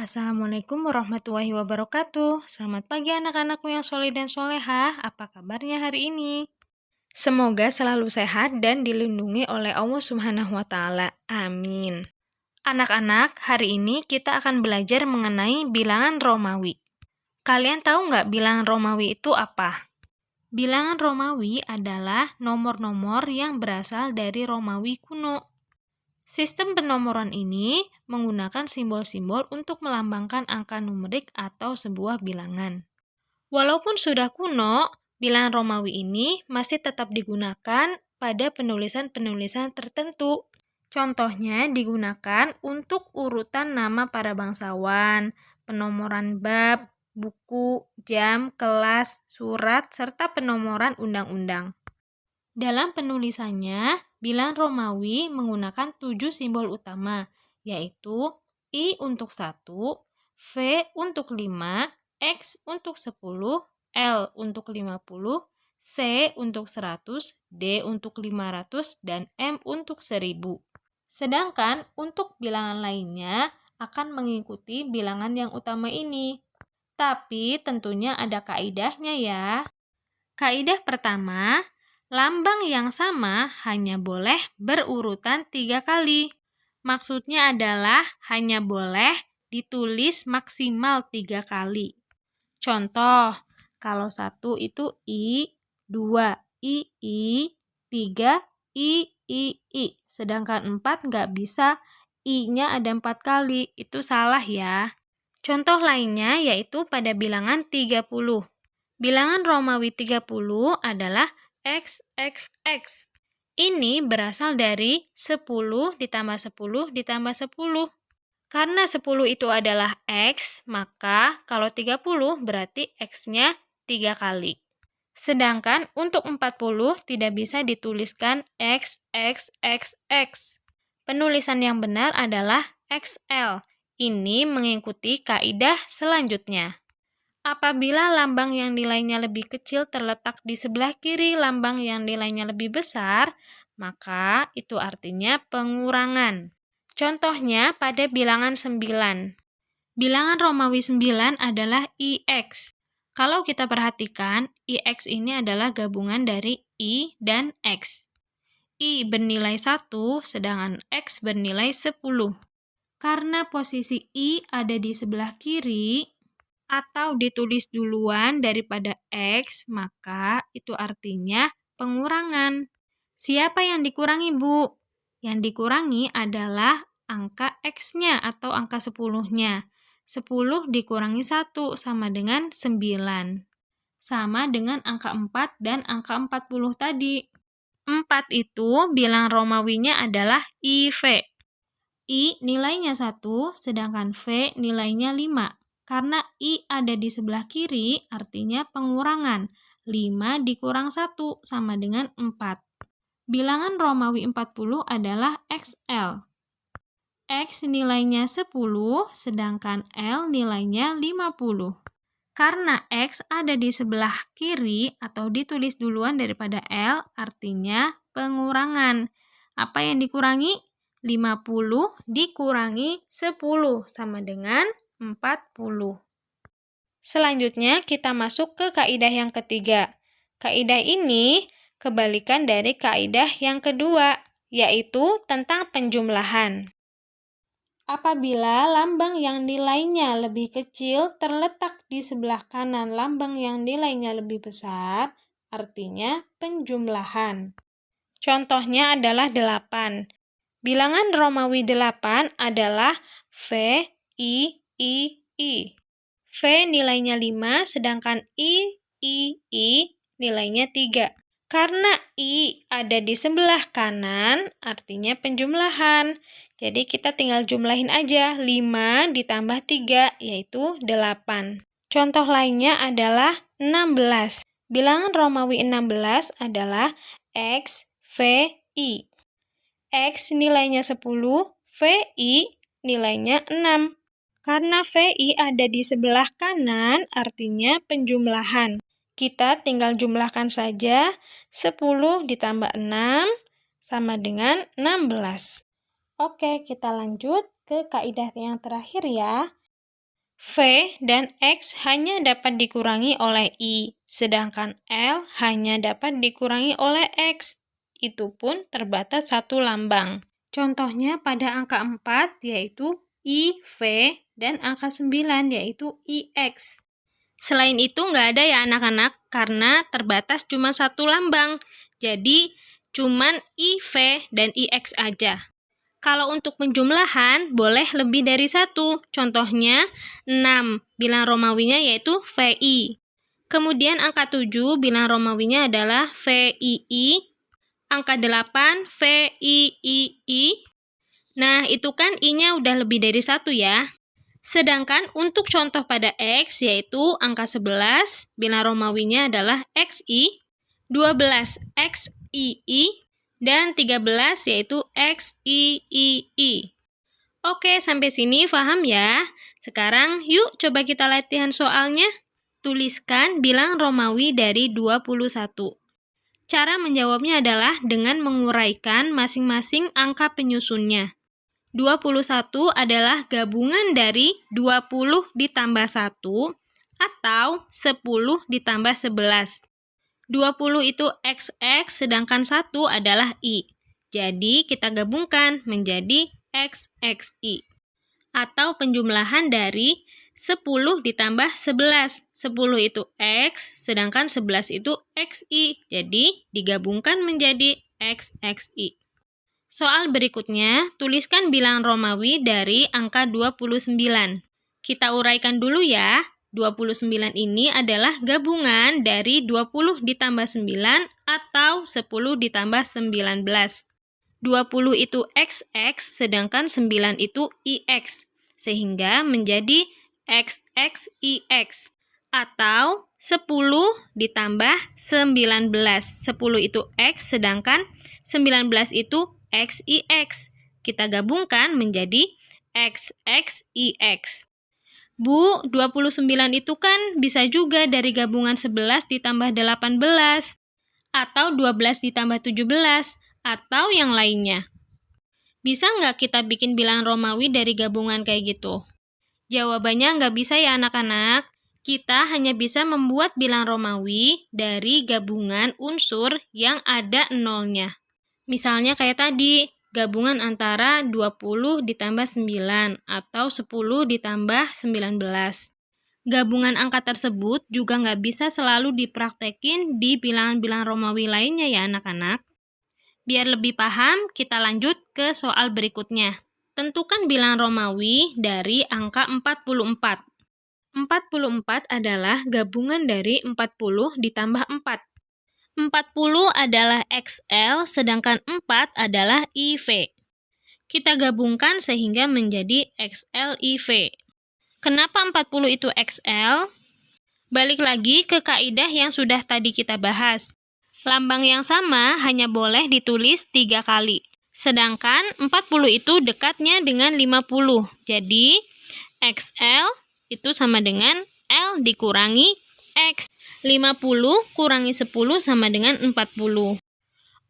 Assalamualaikum warahmatullahi wabarakatuh. Selamat pagi anak-anakku yang soleh dan solehah. Apa kabarnya hari ini? Semoga selalu sehat dan dilindungi oleh Allah Subhanahu wa Ta'ala. Amin. Anak-anak, hari ini kita akan belajar mengenai bilangan Romawi. Kalian tahu nggak bilangan Romawi itu apa? Bilangan Romawi adalah nomor-nomor yang berasal dari Romawi kuno. Sistem penomoran ini menggunakan simbol-simbol untuk melambangkan angka numerik atau sebuah bilangan. Walaupun sudah kuno, bilangan Romawi ini masih tetap digunakan pada penulisan-penulisan tertentu. Contohnya digunakan untuk urutan nama para bangsawan, penomoran bab, buku, jam, kelas, surat, serta penomoran undang-undang. Dalam penulisannya, bilangan Romawi menggunakan 7 simbol utama, yaitu I untuk 1, V untuk 5, X untuk 10, L untuk 50, C untuk 100, D untuk 500, dan M untuk 1000. Sedangkan untuk bilangan lainnya akan mengikuti bilangan yang utama ini. Tapi tentunya ada kaidahnya ya. Kaidah pertama, lambang yang sama hanya boleh berurutan 3 kali. Maksudnya adalah hanya boleh ditulis maksimal 3 kali. Contoh, kalau 1 itu I, 2 I, 3 I. Sedangkan 4 nggak bisa, I-nya ada 4 kali. Itu salah ya. Contoh lainnya yaitu pada bilangan 30. Bilangan Romawi 30 adalah XXX. Ini berasal dari 10 ditambah 10 ditambah 10. Karena 10 itu adalah X, maka kalau 30 berarti X-nya 3 kali. Sedangkan untuk 40 tidak bisa dituliskan XXXX. Penulisan yang benar adalah XL. Ini mengikuti kaidah selanjutnya. Apabila lambang yang nilainya lebih kecil terletak di sebelah kiri lambang yang nilainya lebih besar, maka itu artinya pengurangan. Contohnya pada bilangan 9. Bilangan Romawi 9 adalah IX. Kalau kita perhatikan, IX ini adalah gabungan dari I dan X. I bernilai 1, sedangkan X bernilai 10. Karena posisi I ada di sebelah kiri, atau ditulis duluan daripada X, maka itu artinya pengurangan. Siapa yang dikurangi, Bu? Yang dikurangi adalah angka X-nya atau angka 10-nya. 10 dikurangi 1 sama dengan 9. Sama dengan angka 4 dan angka 40 tadi. 4 itu bilangan Romawinya adalah IV. I nilainya 1, sedangkan V nilainya 5. Karena I ada di sebelah kiri, artinya pengurangan. 5 dikurang 1 sama dengan 4. Bilangan Romawi 40 adalah XL. X nilainya 10, sedangkan L nilainya 50. Karena X ada di sebelah kiri atau ditulis duluan daripada L, artinya pengurangan. Apa yang dikurangi? 50 dikurangi 10 sama dengan 40. Selanjutnya kita masuk ke kaidah yang ketiga. Kaidah ini kebalikan dari kaidah yang kedua, yaitu tentang penjumlahan. Apabila lambang yang nilainya lebih kecil terletak di sebelah kanan lambang yang nilainya lebih besar, artinya penjumlahan. Contohnya adalah 8. Bilangan Romawi 8 adalah V, I. V nilainya 5, sedangkan I nilainya 3. Karena I ada di sebelah kanan, artinya penjumlahan. Jadi kita tinggal jumlahin aja, 5 ditambah 3, yaitu 8. Contoh lainnya adalah 16. Bilangan Romawi 16 adalah X, V, I. X nilainya 10, VI nilainya 6. Karena VI ada di sebelah kanan, artinya penjumlahan. Kita tinggal jumlahkan saja, 10 ditambah 6 sama dengan 16. Oke, kita lanjut ke kaidah yang terakhir ya. V dan X hanya dapat dikurangi oleh I, sedangkan L hanya dapat dikurangi oleh X. Itu pun terbatas satu lambang. Contohnya pada angka 4 yaitu IV dan angka 9 yaitu IX. Selain itu nggak ada ya anak-anak, karena terbatas cuma satu lambang. Jadi cuman IV dan IX aja. Kalau untuk penjumlahan, boleh lebih dari satu. Contohnya, 6 bilang Romawinya yaitu VI. Kemudian angka 7 bilang Romawinya adalah VII. Angka 8 VIII. Nah, itu kan I-nya udah lebih dari satu ya. Sedangkan untuk contoh pada X, yaitu angka 11 bilang Romawinya adalah XI. 12 XII. Dan 13 yaitu XIII. Oke, sampai sini paham ya? Sekarang yuk coba kita latihan soalnya. Tuliskan bilang Romawi dari 21. Cara menjawabnya adalah dengan menguraikan masing-masing angka penyusunnya. 21 adalah gabungan dari 20 ditambah 1 atau 10 ditambah 11. 20 itu XX, sedangkan 1 adalah I. Jadi, kita gabungkan menjadi XXI. Atau penjumlahan dari 10 ditambah 11. 10 itu X, sedangkan 11 itu XI. Jadi, digabungkan menjadi XXI. Soal berikutnya, tuliskan bilang Romawi dari angka 29. Kita uraikan dulu ya. 29 ini adalah gabungan dari 20 ditambah 9 atau 10 ditambah 19. 20 itu XX, sedangkan 9 itu IX, sehingga menjadi XXIX. Atau 10 ditambah 19. 10 itu X, sedangkan 19 itu XIX. Kita gabungkan menjadi XXIX. Bu, 29 itu kan bisa juga dari gabungan 11 ditambah 18, atau 12 ditambah 17, atau yang lainnya. Bisa nggak kita bikin bilang Romawi dari gabungan kayak gitu? Jawabannya nggak bisa ya anak-anak. Kita hanya bisa membuat bilang Romawi dari gabungan unsur yang ada nolnya. Misalnya kayak tadi, gabungan antara 20 ditambah 9 atau 10 ditambah 19. Gabungan angka tersebut juga nggak bisa selalu dipraktekin di bilangan-bilangan Romawi lainnya ya anak-anak. Biar lebih paham, kita lanjut ke soal berikutnya. Tentukan bilangan Romawi dari angka 44. 44 adalah gabungan dari 40 ditambah 4. 40 adalah XL, sedangkan 4 adalah IV. Kita gabungkan sehingga menjadi XLIV. Kenapa 40 itu XL? Balik lagi ke kaidah yang sudah tadi kita bahas. Lambang yang sama hanya boleh ditulis 3 kali. Sedangkan 40 itu dekatnya dengan 50. Jadi, XL itu sama dengan L dikurangi X. 50 kurangi 10 sama dengan 40.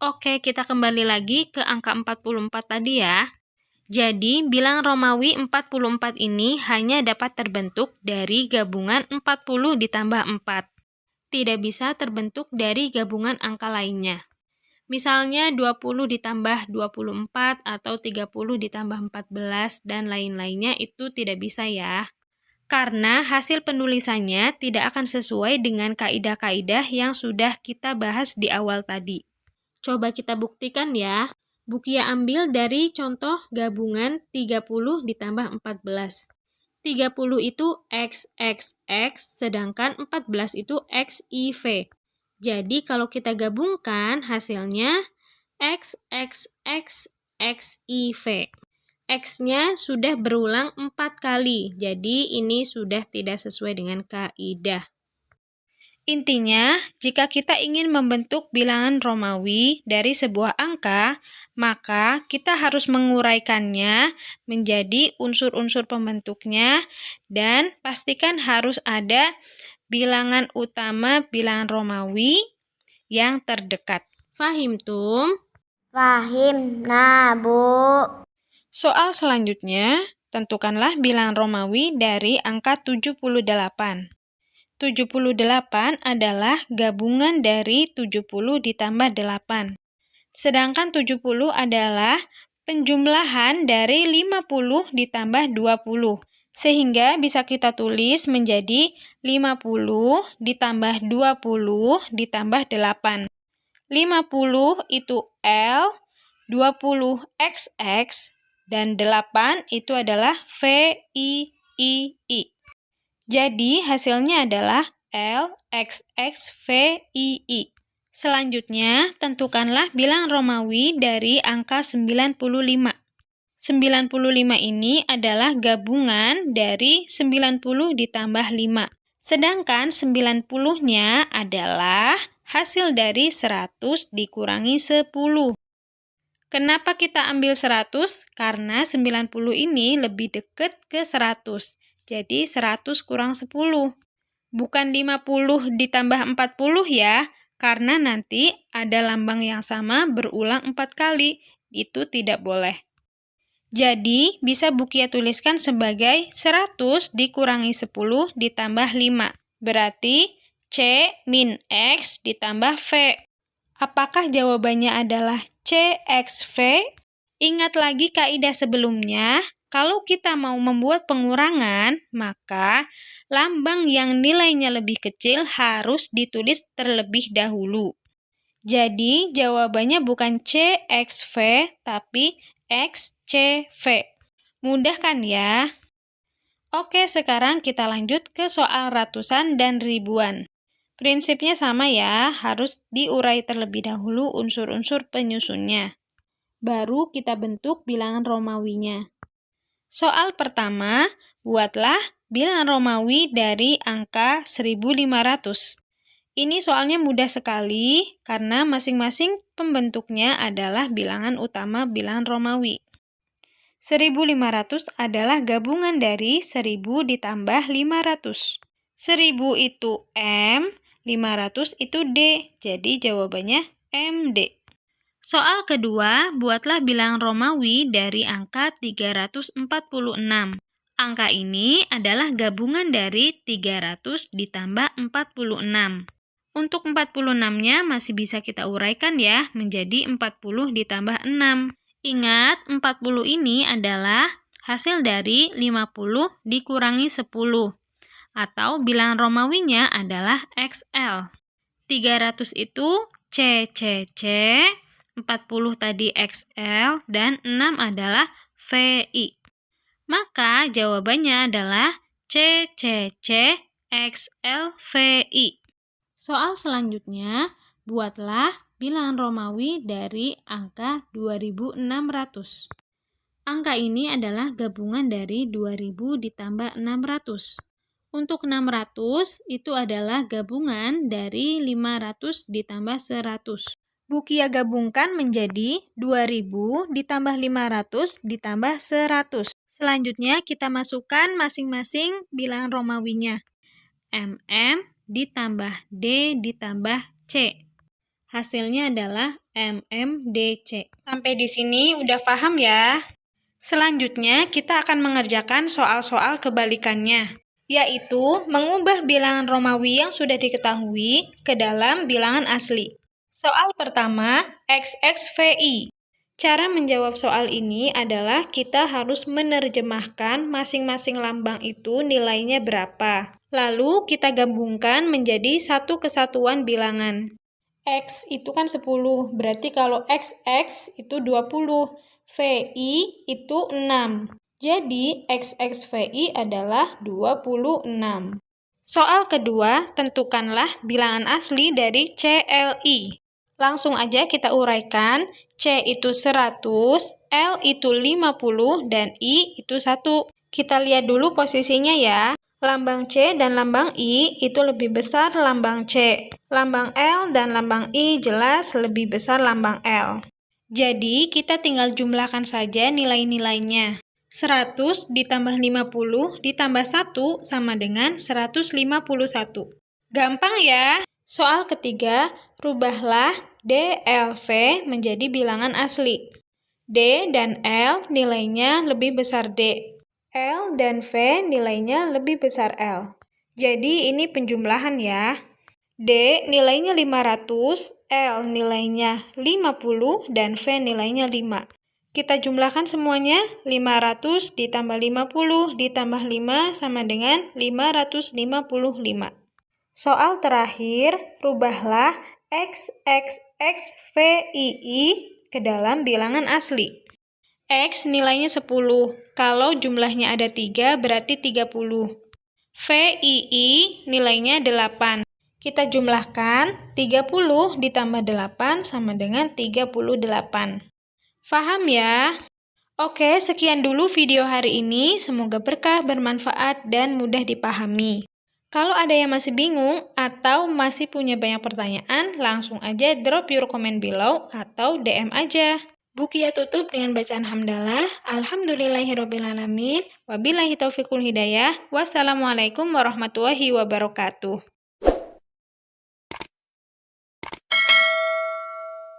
Oke, kita kembali lagi ke angka 44 tadi ya. Jadi, bilang Romawi 44 ini hanya dapat terbentuk dari gabungan 40 ditambah 4. Tidak bisa terbentuk dari gabungan angka lainnya. Misalnya 20 ditambah 24 atau 30 ditambah 14 dan lain-lainnya itu tidak bisa ya. Karena hasil penulisannya tidak akan sesuai dengan kaidah-kaidah yang sudah kita bahas di awal tadi. Coba kita buktikan ya. Bukia ambil dari contoh gabungan 30 ditambah 14. 30 itu XXX, sedangkan 14 itu XIV. Jadi kalau kita gabungkan hasilnya XXXXIV. X-nya sudah berulang 4 kali, jadi ini sudah tidak sesuai dengan kaidah. Intinya, jika kita ingin membentuk bilangan Romawi dari sebuah angka, maka kita harus menguraikannya menjadi unsur-unsur pembentuknya dan pastikan harus ada bilangan utama bilangan Romawi yang terdekat. Fahim, Tum? Fahim, nah Bu. Soal selanjutnya, tentukanlah bilangan Romawi dari angka 78. 78 adalah gabungan dari 70 ditambah 8. Sedangkan 70 adalah penjumlahan dari 50 ditambah 20. Sehingga bisa kita tulis menjadi 50 ditambah 20 ditambah 8. 50 itu L, 20 XX, dan 8 itu adalah VIII. Jadi hasilnya adalah LXXVII. Selanjutnya, tentukanlah bilangan Romawi dari angka 95. 95 ini adalah gabungan dari 90 ditambah 5. Sedangkan 90-nya adalah hasil dari 100 dikurangi 10. Kenapa kita ambil 100? Karena 90 ini lebih dekat ke 100. Jadi 100 kurang 10. Bukan 50 ditambah 40 ya, karena nanti ada lambang yang sama berulang 4 kali. Itu tidak boleh. Jadi, bisa Bukia tuliskan sebagai 100 dikurangi 10 ditambah 5. Berarti C min X ditambah V. Apakah jawabannya adalah CXV? Ingat lagi kaidah sebelumnya, kalau kita mau membuat pengurangan, maka lambang yang nilainya lebih kecil harus ditulis terlebih dahulu. Jadi, jawabannya bukan CXV, tapi XCV. Mudah kan ya? Oke, sekarang kita lanjut ke soal ratusan dan ribuan. Prinsipnya sama ya, harus diurai terlebih dahulu unsur-unsur penyusunnya. Baru kita bentuk bilangan Romawinya. Soal pertama, buatlah bilangan Romawi dari angka 1500. Ini soalnya mudah sekali karena masing-masing pembentuknya adalah bilangan utama bilangan Romawi. 1500 adalah gabungan dari 1000 ditambah 500. 1000 itu M, 500 itu D, jadi jawabannya MD. Soal kedua, buatlah bilangan Romawi dari angka 346. Angka ini adalah gabungan dari 300 ditambah 46. Untuk 46-nya masih bisa kita uraikan ya, menjadi 40 ditambah 6. Ingat, 40 ini adalah hasil dari 50 dikurangi 10. Atau bilangan Romawinya adalah XL. 300 itu CCC, 40 tadi XL, dan 6 adalah VI. Maka jawabannya adalah CCC XL VI. Soal selanjutnya, buatlah bilangan Romawi dari angka 2600. Angka ini adalah gabungan dari 2000 ditambah 600. Untuk 600, itu adalah gabungan dari 500 ditambah 100. Bukia gabungkan menjadi 2000 ditambah 500 ditambah 100. Selanjutnya, kita masukkan masing-masing bilangan Romawinya. MM ditambah D ditambah C. Hasilnya adalah MMDC. Sampai di sini udah paham ya? Selanjutnya, kita akan mengerjakan soal-soal kebalikannya, yaitu mengubah bilangan Romawi yang sudah diketahui ke dalam bilangan asli. Soal pertama, XXVI. Cara menjawab soal ini adalah kita harus menerjemahkan masing-masing lambang itu nilainya berapa. Lalu kita gabungkan menjadi satu kesatuan bilangan. X itu kan 10, berarti kalau XX itu 20, VI itu 6. Jadi XXVI adalah 26. Soal kedua, tentukanlah bilangan asli dari CLI. Langsung aja kita uraikan, C itu 100, L itu 50, dan I itu 1. Kita lihat dulu posisinya ya. Lambang C dan lambang I itu lebih besar lambang C. Lambang L dan lambang I jelas lebih besar lambang L. Jadi, kita tinggal jumlahkan saja nilai-nilainya. 100 ditambah 50 ditambah 1 sama dengan 151. Gampang ya? Soal ketiga, rubahlah DLV menjadi bilangan asli. D dan L nilainya lebih besar D. L dan V nilainya lebih besar L. Jadi ini penjumlahan ya. D nilainya 500, L nilainya 50, dan V nilainya 5. Kita jumlahkan semuanya, 500 ditambah 50 ditambah 5 sama dengan 555. Soal terakhir, rubahlah X, V, I ke dalam bilangan asli. X nilainya 10, kalau jumlahnya ada 3 berarti 30. VII nilainya 8. Kita jumlahkan 30 ditambah 8 sama dengan 38. Paham ya? Oke, sekian dulu video hari ini. Semoga berkah, bermanfaat, dan mudah dipahami. Kalau ada yang masih bingung atau masih punya banyak pertanyaan, langsung aja drop your comment below atau DM aja. Bukia tutup dengan bacaan hamdalah. Alhamdulillahirrabbilalamin. Wabillahi taufiqul hidayah. Wassalamualaikum warahmatullahi wabarakatuh.